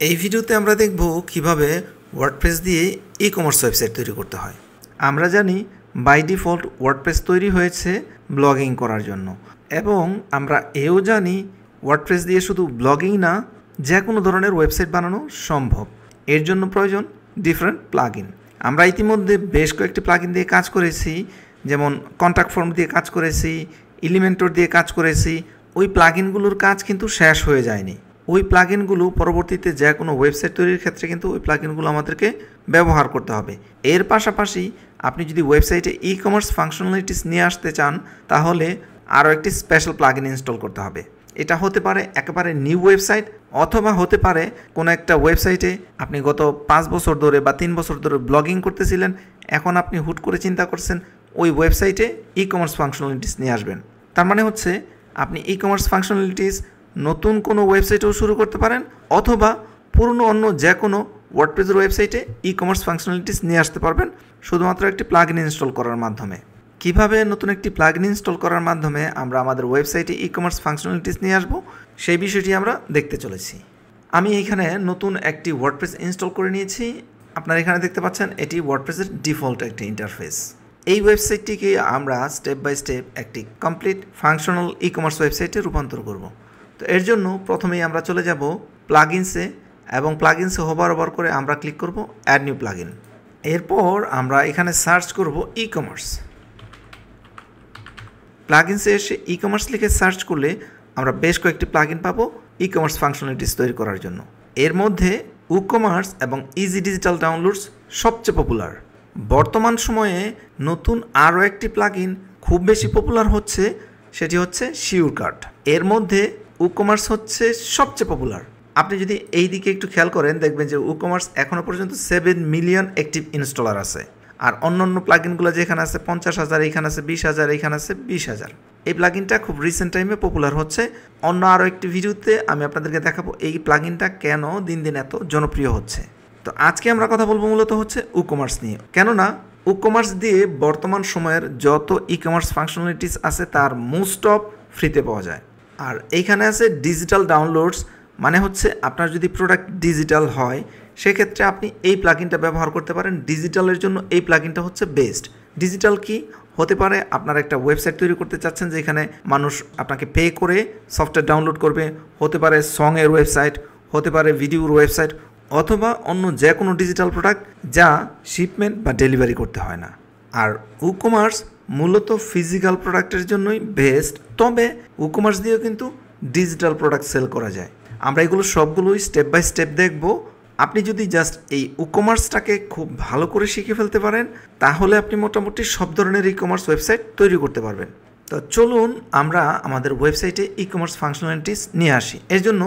এই ভিডিওতে আমরা দেখব কিভাবে ওয়ার্ডপ্রেস দিয়ে ই-কমার্স ওয়েবসাইট তৈরি করতে হয়। আমরা জানি বাই ডিফল্ট ওয়ার্ডপ্রেস তৈরি হয়েছে ব্লগিং করার জন্য, এবং আমরা এও জানি ওয়ার্ডপ্রেস দিয়ে শুধু ব্লগিং না, যে কোনো ধরনের ওয়েবসাইট বানানো সম্ভব। এর জন্য প্রয়োজন ডিফারেন্ট প্লাগইন। আমরা ইতিমধ্যে বেশ কয়েকটি প্লাগইন দিয়ে কাজ করেছি, যেমন কন্ট্যাক্ট ফর্ম দিয়ে কাজ করেছি, এলিমেন্টর দিয়ে কাজ করেছি। ওই প্লাগইনগুলোর কাজ কিন্তু শেষ হয়ে যায়নি। ওই প্লাগইনগুলো পরবর্তীতে যে কোনো ওয়েবসাইট তৈরির ক্ষেত্রে কিন্তু ওই প্লাগইনগুলো আমাদেরকে ব্যবহার করতে হবে। এর পাশাপাশি আপনি যদি ওয়েবসাইটে ই কমার্স ফাংশনালিটিস নিয়ে আসতে চান, তাহলে আরও একটি স্পেশাল প্লাগইন ইনস্টল করতে হবে। এটা হতে পারে একেবারে নিউ ওয়েবসাইট, অথবা হতে পারে কোনো একটা ওয়েবসাইটে আপনি গত 5 বছর ধরে বা 3 বছর ধরে ব্লগিং করতেছিলেন, এখন আপনি হুট করে চিন্তা করছেন ওই ওয়েবসাইটে ই কমার্স ফাংশনালিটিস নিয়ে আসবেন। তার মানে হচ্ছে আপনি ই কমার্স ফাংশনালিটিস নতুন কোনো ওয়েবসাইটেও শুরু করতে পারেন, অথবা পুরনো অন্য যে কোনো ওয়ার্ডপ্রেসের ওয়েবসাইটে ই কমার্স ফাংশনালিটিস নিয়ে আসতে পারবেন শুধুমাত্র একটি প্লাগইন ইনস্টল করার মাধ্যমে। কিভাবে নতুন একটি প্লাগইন ইনস্টল করার মাধ্যমে আমরা আমাদের ওয়েবসাইটে ই কমার্স ফাংশনালিটিস নিয়ে আসবো, সেই বিষয়টি আমরা দেখতে চলেছি। আমি এইখানে নতুন একটি ওয়ার্ডপ্রেস ইনস্টল করে নিয়েছি। আপনারা এখানে দেখতে পাচ্ছেন এটি ওয়ার্ডপ্রেসের ডিফল্ট একটি ইন্টারফেস। এই ওয়েবসাইটটিকে আমরা স্টেপ বাই স্টেপ একটি কমপ্লিট ফাংশনাল ই কমার্স ওয়েবসাইটে রূপান্তর করব। তো এর জন্য প্রথমেই আমরা চলে যাব প্লাগইনসে, এবং প্লাগইনসে হোভার করে আমরা ক্লিক করব অ্যাড নিউ প্লাগইন। এরপর আমরা এখানে সার্চ করব ই কমার্স। প্লাগইনসে এসে ই কমার্স লিখে সার্চ করলে আমরা বেশ কয়েকটি প্লাগইন পাবো ই কমার্স ফাংশনালিটিস তৈরি করার জন্য। এর মধ্যে উকমার্স এবং ইজি ডিজিটাল ডাউনলোডস সবচেয়ে পপুলার। বর্তমান সময়ে নতুন আরও একটি প্লাগইন খুব বেশি পপুলার হচ্ছে, সেটি হচ্ছে শিওরকার্ট। এর মধ্যে উকমার্স হচ্ছে সবচেয়ে পপুলার। আপনি যদি এই দিকে একটু খেয়াল করেন, দেখবেন যে উকমার্স এখনও পর্যন্ত 7 মিলিয়ন অ্যাক্টিভ ইনস্টলার আছে, আর অন্য প্লাগইনগুলো যেখানে আছে 50,000, এইখানে আছে 20,000, এইখানে আছে 20,000। এই প্লাগইনটা খুব রিসেন্ট টাইমে পপুলার হচ্ছে। অন্য আরও একটি ভিডিওতে আমি আপনাদেরকে দেখাবো এই প্লাগইনটা কেন দিন দিন এত জনপ্রিয় হচ্ছে। তো আজকে আমরা কথা বলবো মূলত হচ্ছে উকমার্স নিয়ে, কেননা উকমার্স দিয়ে বর্তমান সময়ের যত ই কমার্স ফাংশনালিটিস আছে তার মোস্ট অফ ফ্রিতে পাওয়া যায়। আর এইখানে আছে ডিজিটাল ডাউনলোডস, মানে হচ্ছে আপনার যদি প্রোডাক্ট ডিজিটাল হয় সেক্ষেত্রে আপনি এই প্লাগইনটা ব্যবহার করতে পারেন। ডিজিটালের জন্য এই প্লাগইনটা হচ্ছে বেস্ট। ডিজিটাল কি হতে পারে? আপনারা একটা ওয়েবসাইট তৈরি করতে চাচ্ছেন যেখানে মানুষ আপনাকে পে করে সফটওয়্যার ডাউনলোড করবে, হতে পারে সঙের ওয়েবসাইট, হতে পারে ভিডিওর ওয়েবসাইট, অথবা অন্য যে কোনো ডিজিটাল প্রোডাক্ট যা শিপমেন্ট বা ডেলিভারি করতে হয় না। আর উকমার্স মূলত ফিজিক্যাল প্রোডাক্টের জন্যই বেস্ট, তবে উকমার্স দিয়েও কিন্তু ডিজিটাল প্রোডাক্ট সেল করা যায়। আমরা এগুলো সবগুলোই স্টেপ বাই স্টেপ দেখব। আপনি যদি জাস্ট এই উকমার্সটাকে খুব ভালো করে শিখে ফেলতে পারেন, তাহলে আপনি মোটামুটি সব ধরনের ই কমার্স ওয়েবসাইট তৈরি করতে পারবেন। তো চলুন আমরা আমাদের ওয়েবসাইটে ই কমার্স ফাংশনালিটিস নিয়ে আসি। এর জন্য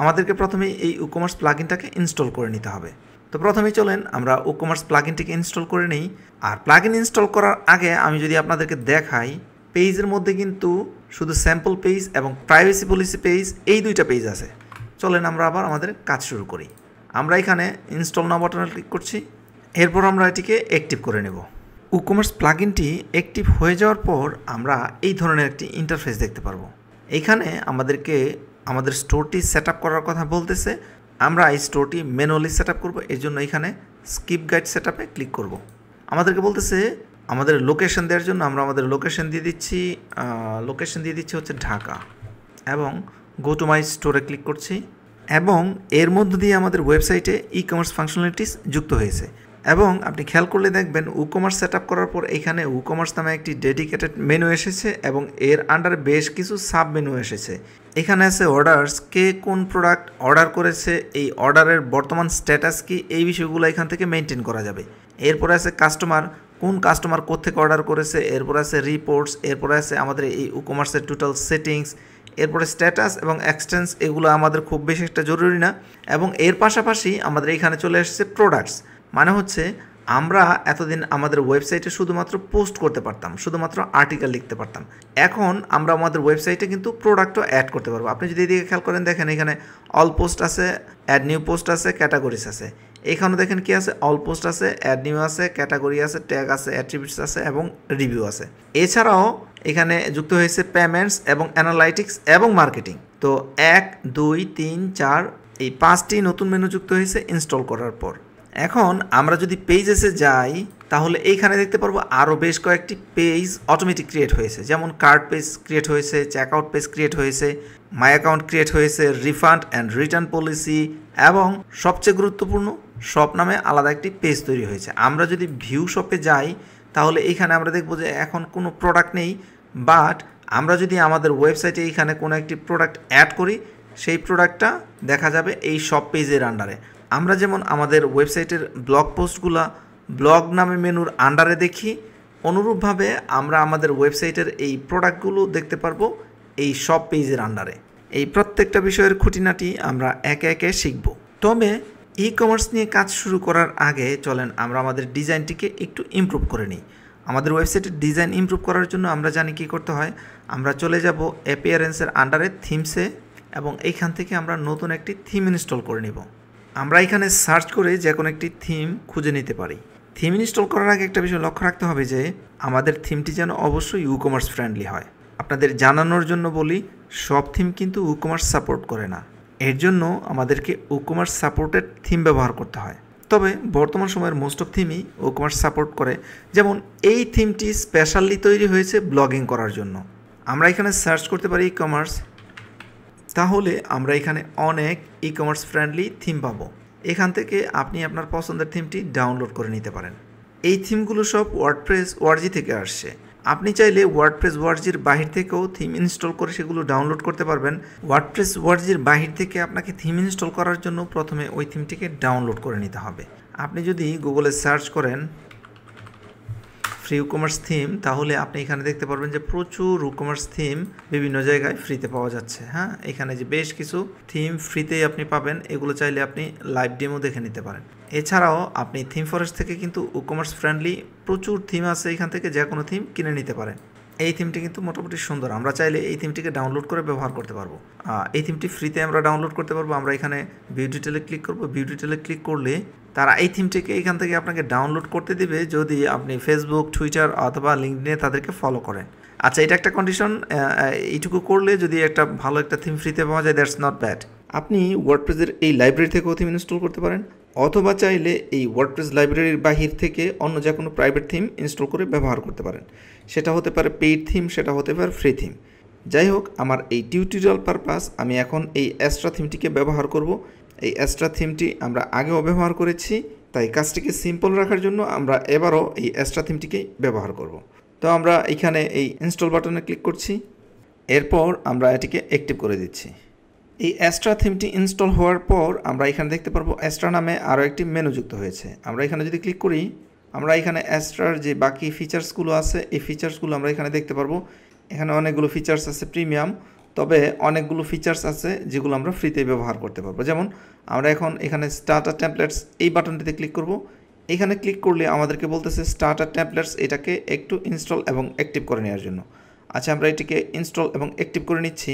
আমাদেরকে প্রথমে এই উকমার্স প্লাগইনটাকে ইনস্টল করে নিতে হবে। তো প্রথমেই চলেন আমরা উকমার্স প্লাগইনটিকে ইনস্টল করে নিই। আর প্লাগইন ইনস্টল করার আগে আমি যদি আপনাদেরকে দেখাই, পেজের মধ্যে কিন্তু শুধু স্যাম্পল পেজ এবং প্রাইভেসি পলিসি পেজ, এই দুইটা পেজ আছে। চলেন আমরা আবার আমাদের কাজ শুরু করি। আমরা এখানে ইনস্টল নাও বাটনে ক্লিক করছি। এরপর আমরা এটিকে অ্যাক্টিভ করে নেব। উকমার্স প্লাগইনটি অ্যাক্টিভ হয়ে যাওয়ার পর আমরা এই ধরনের একটি ইন্টারফেস দেখতে পারবো। এইখানে আমাদেরকে আমাদের স্টোরটি সেট আপ করার কথা বলতেছে। আমরা এই স্টোরটি ম্যানুয়ালি সেট আপ করবো, এর জন্য এখানে স্কিপ গাইড সেট আপে ক্লিক করব। আমাদেরকে বলতেছে আমাদের লোকেশন দেওয়ার জন্য আমরা আমাদের লোকেশন দিয়ে দিচ্ছি হচ্ছে ঢাকা, এবং গো টু মাই স্টোরে ক্লিক করছি, এবং এর মধ্য দিয়ে আমাদের ওয়েবসাইটে ই কমার্স ফাংশনালিটিস যুক্ত হয়েছে। এবং আপনি খেয়াল করলে দেখবেন উকমার্স সেট আপ করার পর এখানে উকমার্স নামে একটি ডেডিকেটেড মেনু এসেছে, এবং এর আন্ডারে বেশ কিছু সাব মেনু এসেছে। এখানে আছে অর্ডার্স, কে কোন প্রোডাক্ট অর্ডার করেছে, এই অর্ডারের বর্তমান স্ট্যাটাস কি, এই বিষয়গুলো এখান থেকে মেনটেন করা যাবে। এরপরে আছে কাস্টমার, কোন কাস্টমার কোত্থেকে অর্ডার করেছে, এরপরে আছে রিপোর্টস, এরপরে আছে আমাদের এই উকমার্সের টোটাল সেটিংস, এরপরে স্ট্যাটাস এবং এক্সটেন্স, এগুলো আমাদের খুব বেশি একটা জরুরি না। এবং এর পাশাপাশি আমাদের এখানে চলে এসেছে প্রোডাক্টস, মানে হচ্ছে আমরা এতদিন আমাদের ওয়েবসাইটে শুধুমাত্র পোস্ট করতে পারতাম, শুধুমাত্র আর্টিকেল লিখতে পারতাম। এখন আমরা আমাদের ওয়েবসাইটে কিন্তু প্রোডাক্টও অ্যাড করতে পারবো। আপনি যদি এদিকে খেয়াল করেন, দেখেন এখানে অল পোস্ট আছে, অ্যাড নিউ পোস্ট আছে, ক্যাটাগরিজ আছে। এখানে দেখেন কি আছে, অল পোস্ট আছে, অ্যাড নিউ আছে, ক্যাটাগরি আছে, ট্যাগ আছে, অ্যাট্রিবিউটস আছে এবং রিভিউ আছে। এছাড়াও এখানে যুক্ত হয়েছে পেমেন্টস এবং অ্যানালাইটিক্স এবং মার্কেটিং। তো 1, 2, 3, 4 এই 5টি নতুন মেনু যুক্ত হয়েছে ইনস্টল করার পর। এখন আমরা যদি পেজেসে যাই তাহলে এইখানে দেখতে পারবো আরও বেশ কয়েকটি পেজ অটোমেটিক ক্রিয়েট হয়েছে, যেমন কার্ড পেজ ক্রিয়েট হয়েছে, চেকআউট পেজ ক্রিয়েট হয়েছে, মাই অ্যাকাউন্ট ক্রিয়েট হয়েছে, রিফান্ড অ্যান্ড রিটার্ন পলিসি, এবং সবচেয়ে গুরুত্বপূর্ণ শপ নামে আলাদা একটি পেজ তৈরি হয়েছে। আমরা যদি ভিউ শপে যাই তাহলে এইখানে আমরা দেখব যে এখন কোনো প্রোডাক্ট নেই, বাট আমরা যদি আমাদের ওয়েবসাইটে এইখানে কোনো একটি প্রোডাক্ট অ্যাড করি সেই প্রোডাক্টটা দেখা যাবে এই শপ পেজের আন্ডারে। আমরা যেমন আমাদের ওয়েবসাইটের ব্লগ পোস্টগুলা ব্লগ নামে মেনুর আন্ডারে দেখি, অনুরূপভাবে আমরা আমাদের ওয়েবসাইটের এই প্রোডাক্টগুলো দেখতে পারবো এই শপ পেজের আন্ডারে। এই প্রত্যেকটা বিষয়ের খুঁটিনাটি আমরা একে একে শিখব। তবে ই কমার্স নিয়ে কাজ শুরু করার আগে চলেন আমরা আমাদের ডিজাইনটিকে একটু ইমপ্রুভ করে নিই। আমাদের ওয়েবসাইটের ডিজাইন ইমপ্রুভ করার জন্য আমরা জানি কী করতে হয়। আমরা চলে যাব অ্যাপিয়ারেন্সের আন্ডারে থিমসে, এবং এইখান থেকে আমরা নতুন একটি থিম ইনস্টল করে নিব। আমরা এখানে সার্চ করে যে কোনো একটি থিম খুঁজে নিতে পারি। থিম ইনস্টল করার আগে একটা বিষয় লক্ষ্য রাখতে হবে যে আমাদের থিমটি যেন অবশ্যই ই কমার্স ফ্রেন্ডলি হয়। আপনাদের জানানোর জন্য বলি, সব থিম কিন্তু ই কমার্স সাপোর্ট করে না। এর জন্য আমাদেরকে ই কমার্স সাপোর্টেড থিম ব্যবহার করতে হয়। তবে বর্তমান সময়ের মোস্ট অফ থিমই ই কমার্স সাপোর্ট করে। যেমন এই থিমটি স্পেশালি তৈরি হয়েছে ব্লগিং করার জন্য। আমরা এখানে সার্চ করতে পারি ই কমার্স, তাহলে আমরা এখানে অনেক ই কমার্স ফ্রেন্ডলি থিম পাবো। এখান থেকে আপনি আপনার পছন্দের থিমটি ডাউনলোড করে নিতে পারেন। এই থিমগুলো সব ওয়ার্ডপ্রেস ওআরজি থেকে আসছে। আপনি চাইলে ওয়ার্ডপ্রেস ওআরজির বাহির থেকেও থিম ইনস্টল করে সেগুলো ডাউনলোড করতে পারবেন। ওয়ার্ডপ্রেস ওআরজির বাহির থেকে আপনাকে থিম ইনস্টল করার জন্য প্রথমে ওই থিমটিকে ডাউনলোড করে নিতে হবে। আপনি যদি গুগলে সার্চ করেন ফ্রি ই কমার্স থিম, তাহলে আপনি এখানে দেখতে পারবেন যে প্রচুর ই কমার্স থিম বিভিন্ন জায়গায় ফ্রিতে পাওয়া যাচ্ছে। হ্যাঁ, এখানে যে বেশ কিছু থিম ফ্রিতেই আপনি পাবেন, এগুলো চাইলে আপনি লাইভ ডেমো দেখে নিতে পারেন। এছাড়াও আপনি থিম ফরেস্ট থেকে কিন্তু ই কমার্স ফ্রেন্ডলি প্রচুর থিম আছে, এখান থেকে যে কোনো থিম কিনে নিতে পারেন। এই থিমটি কিন্তু মোটামুটি সুন্দর, আমরা চাইলে এই থিমটিকে ডাউনলোড করে ব্যবহার করতে পারবো। এই থিমটি ফ্রিতে আমরা ডাউনলোড করতে পারবো। আমরা এখানে ভিউ ডিটেলে ক্লিক করব। ভিউ ডিটেলে ক্লিক করলে তারা এই থিমটিকে এখান থেকে আপনাকে ডাউনলোড করতে দিবে যদি আপনি ফেসবুক, টুইটার অথবা লিঙ্কডইনে তাদেরকে ফলো করেন। আচ্ছা, এটা একটা কন্ডিশন। এইটুকু করলে যদি একটা ভালো একটা থিম ফ্রিতে পাওয়া যায়, দ্যাটস নট ব্যাড। আপনি ওয়ার্ডপ্রেসের এই লাইব্রেরি থেকেও থিম ইনস্টল করতে পারেন, অথবা চাইলে এই ওয়ার্ডপ্রেস লাইব্রেরির বাহির থেকে অন্য যে কোনো প্রাইভেট থিম ইনস্টল করে ব্যবহার করতে পারেন। সেটা হতে পারে পেইড থিম, সেটা হতে পারে ফ্রি থিম। যাই হোক, আমার এই টিউটোরিয়াল পারপাস আমি এখন এই এক্সট্রা থিমটিকে ব্যবহার করব। এই এক্সট্রা থিমটি আমরা আগেও ব্যবহার করেছি, তাই কাজটিকে সিম্পল রাখার জন্য আমরা এবারও এই এক্সট্রা থিমটিকেই ব্যবহার করব। তো আমরা এখানে এই ইনস্টল বাটনে ক্লিক করছি, এরপর আমরা এটিকে অ্যাক্টিভ করে দিচ্ছি। এই এক্সট্রা থিমটি ইনস্টল হওয়ার পর আমরা এখানে দেখতে পারবো এক্সট্রা নামে আরও একটি মেনু যুক্ত হয়েছে। আমরা এখানে যদি ক্লিক করি, আমরা এখানে এক্সট্রার যে বাকি ফিচার্সগুলো আছে এই ফিচার্সগুলো আমরা এখানে দেখতে পারবো। এখানে অনেকগুলো ফিচার্স আছে প্রিমিয়াম, তবে অনেকগুলো ফিচার্স আছে যেগুলো আমরা ফ্রিতে ব্যবহার করতে পারবো। যেমন আমরা এখন এখানে স্টার্টার টেমপ্লেটস এই বাটনটিতে ক্লিক করব। এখানে ক্লিক করলে আমাদেরকে বলতেছে স্টার্টার টেমপ্লেটস এটাকে একটু ইনস্টল এবং অ্যাক্টিভ করে নেওয়ার জন্য। আচ্ছা, আমরা এটিকে ইনস্টল এবং অ্যাক্টিভ করে নিচ্ছি।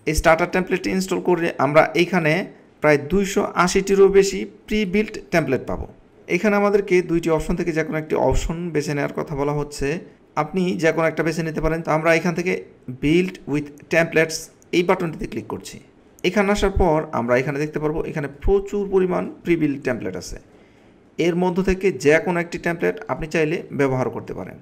এই স্টার্টার টেমপ্লেটটি ইনস্টল করে আমরা এইখানে প্রায় 280টিরও বেশি প্রি বিল্ট টেমপ্লেট পাবো। এখানে আমাদেরকে দুইটি অপশন থেকে যে কোনো একটি অপশন বেছে নেওয়ার কথা বলা হচ্ছে। আপনি যে কোনো একটা বেছে নিতে পারেন। তো আমরা এখান থেকে বিল্ড উইথ টেমপ্লেটস এই বাটনটিতে ক্লিক করছি। এখানে আসার পর আমরা এখানে দেখতে পারবো এখানে প্রচুর পরিমাণ প্রি বিল্ড টেমপ্লেট আছে। এর মধ্য থেকে যে কোনো একটি টেমপ্লেট আপনি চাইলে ব্যবহার করতে পারেন।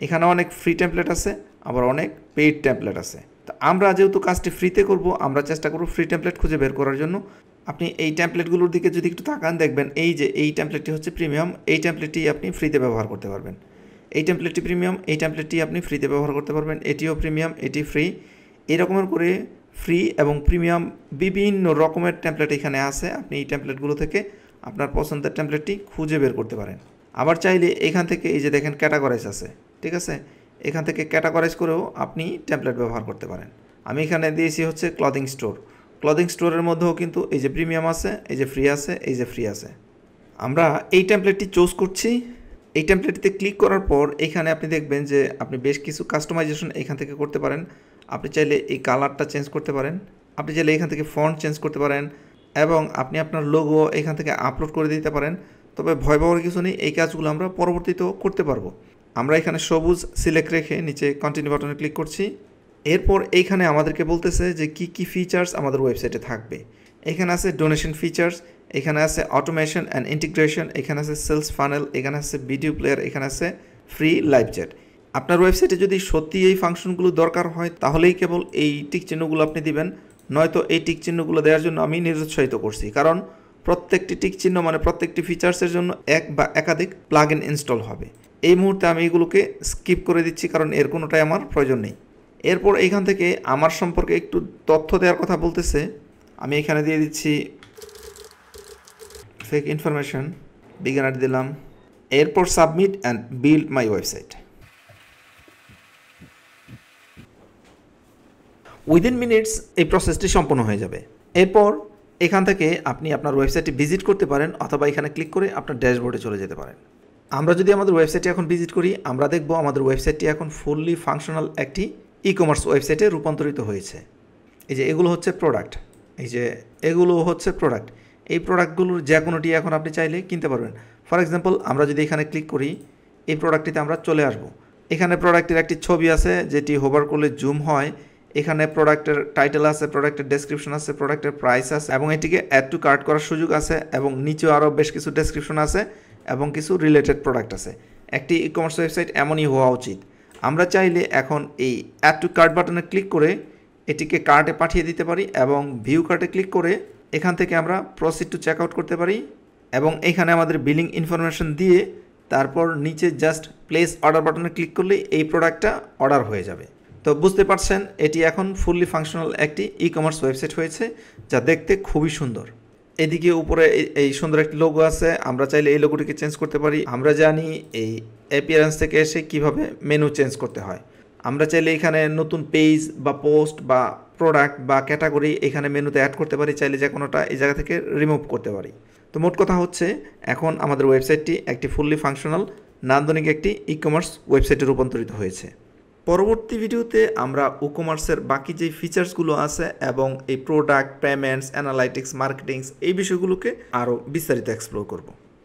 এখানে অনেক ফ্রি টেমপ্লেট আছে, আবার অনেক পেইড টেমপ্লেট আছে। তো আমরা যেহেতু কাজটি ফ্রিতে করব, আমরা চেষ্টা করব ফ্রি টেমপ্লেট খুঁজে বের করার জন্য। আপনি এই টেমপ্লেটগুলোর দিকে যদি একটু তাকান, দেখবেন এই যে এই টেমপ্লেটটি হচ্ছে প্রিমিয়াম। এই টেমপ্লেটটি আপনি ফ্রিতে ব্যবহার করতে পারবেন। এই টেমপ্লেটটি প্রিমিয়াম, এই টেমপ্লেটটি আপনি ফ্রিতে ব্যবহার করতে পারবেন। এটিও প্রিমিয়াম, এটি ফ্রি। এরকমের করে ফ্রি এবং প্রিমিয়াম বিভিন্ন রকমের টেমপ্লেট এখানে আছে। আপনি এই টেমপ্লেটগুলো থেকে আপনার পছন্দের টেমপ্লেটটি খুঁজে বের করতে পারেন। আবার চাইলে এখান থেকে এই যে দেখেন ক্যাটাগরাইজ আছে, ঠিক আছে, এখান থেকে ক্যাটাগরাইজ করেও আপনি টেমপ্লেট ব্যবহার করতে পারেন। আমি এখানে দিয়েছি হচ্ছে ক্লদিং স্টোর। ক্লদিং স্টোরের মধ্যেও কিন্তু এই যে প্রিমিয়াম আছে, এই যে ফ্রি আছে, এই যে ফ্রি আছে। আমরা এই টেমপ্লেটটি চুজ করছি। এই টেমপ্লেটটিতে ক্লিক করার পর এখানে আপনি দেখবেন যে আপনি বেশ কিছু কাস্টমাইজেশন এখান থেকে করতে পারেন। আপনি চাইলে এই কালারটা চেঞ্জ করতে পারেন, আপনি চাইলে এখান থেকে ফন্ট চেঞ্জ করতে পারেন, এবং আপনি আপনার লোগো এখান থেকে আপলোড করে দিতে পারেন। তবে ভয় পাওয়ার কিছু নেই, এই কাজগুলো আমরা পরবর্তীতেও করতে পারবো। আমরা এখানে সবুজ সিলেক্ট রেখে নিচে কন্টিনিউ বাটনে ক্লিক করছি। এরপর এইখানে আমাদেরকে বলতেছে যে কি কি ফিচার্স আমাদের ওয়েবসাইটে থাকবে। এখানে আছে ডোনেশন ফিচার্স, এখানে আছে অটোমেশন অ্যান্ড ইন্টিগ্রেশন, এখানে আছে সেলস ফানেল, এখানে আছে ভিডিও প্লেয়ার, এখানে আছে ফ্রি লাইভ চ্যাট। আপনার ওয়েবসাইটে যদি সত্যি এই ফাংশনগুলো দরকার হয় তাহলেই কেবল এই টিক চিহ্নগুলো আপনি দিবেন, নয়তো এই টিক চিহ্নগুলো দেওয়ার জন্য আমি নিরুৎসাহিত করছি, কারণ প্রত্যেকটি টিক চিহ্ন মানে প্রত্যেকটি ফিচার্সের জন্য এক বা একাধিক প্লাগ ইন ইনস্টল হবে। এই মুহূর্তে আমি এগুলোকে স্কিপ করে দিচ্ছি কারণ এর কোনোটাই আমার প্রয়োজন নেই। এরপর এইখান থেকে আমার সম্পর্কে একটু তথ্য দেওয়ার কথা বলতেছে, আমি এখানে দিয়ে দিচ্ছি ফেক ইনফরমেশন, বিগিনার দিলাম, এরপর submit and build my website. Within minutes এই প্রসেসটি সম্পন্ন হয়ে যাবে। এরপর এখান থেকে আপনি আপনার ওয়েবসাইটটি ভিজিট করতে পারেন অথবা এখানে ক্লিক করে আপনার ড্যাশবোর্ডে চলে যেতে পারেন। আমরা যদি আমাদের ওয়েবসাইটটি এখন ভিজিট করি, আমরা দেখব আমাদের ওয়েবসাইটটি এখন ফুললি ফাংশনাল একটি ই কমার্স ওয়েবসাইটে রূপান্তরিত হয়েছে। এই যে এগুলো হচ্ছে প্রোডাক্ট, এই যে এগুলো হচ্ছে প্রোডাক্ট, এই প্রোডাক্টগুলোর যে কোনোটি এখন আপনি চাইলে কিনতে পারবেন। ফর এক্সাম্পল আমরা যদি এখানে ক্লিক করি, এই প্রোডাক্টটিতে আমরা চলে আসব। এখানে প্রোডাক্টের একটি ছবি আছে যেটি হোভার করলে জুম হয়, এখানে প্রোডাক্টের টাইটেল আছে, প্রোডাক্টের ডেসক্রিপশন আছে, প্রোডাক্টের প্রাইস আছে এবং এটিকে অ্যাড টু কার্ট করার সুযোগ আছে এবং নিচেও আরও বেশ কিছু ডেসক্রিপশন আছে এবং কিছু রিলেটেড প্রোডাক্ট আছে। একটি ই কমার্স ওয়েবসাইট এমনই হওয়া উচিত। আমরা চাইলে এখন এই অ্যাড টু কার্ট বাটনে ক্লিক করে এটিকে কার্টে পাঠিয়ে দিতে পারি এবং ভিউ কার্টে ক্লিক করে এখান থেকে আমরা প্রসিড টু চেক আউট করতে পারি এবং এখানে আমাদের বিলিং ইনফরমেশন দিয়ে তারপর নিচে জাস্ট প্লেস অর্ডার বাটনে ক্লিক করলেই এই প্রোডাক্টটা অর্ডার হয়ে যাবে। তো বুঝতে পারছেন এটি এখন ফুললি ফাংশনাল একটি ই কমার্স ওয়েবসাইট হয়েছে, যা দেখতে খুবই সুন্দর। এদিকে উপরে এই সুন্দর একটি লোগো আছে, আমরা চাইলে এই লোগোটিকে চেঞ্জ করতে পারি। আমরা জানি এই অ্যাপিয়ারেন্স থেকে এসে কিভাবে মেনু চেঞ্জ করতে হয়। আমরা চাইলে এখানে নতুন পেজ বা পোস্ট বা প্রোডাক্ট বা ক্যাটাগরি এখানে মেনুতে অ্যাড করতে পারি, চাইলে যে কোনোটা এই জায়গা থেকে রিমুভ করতে পারি। তো মোট কথা হচ্ছে এখন আমাদের ওয়েবসাইটটি একটি ফুললি ফাংশনাল নান্দনিক একটি ই কমার্স ওয়েবসাইটে রূপান্তরিত হয়েছে। পরবর্তী ভিডিওতে আমরা ই কমার্সের বাকি যে ফিচার্সগুলো আছে এবং এই প্রোডাক্ট, পেমেন্টস, অ্যানালাইটিক্স, মার্কেটিংস এই বিষয়গুলোকে আরও বিস্তারিত এক্সপ্লোর করব।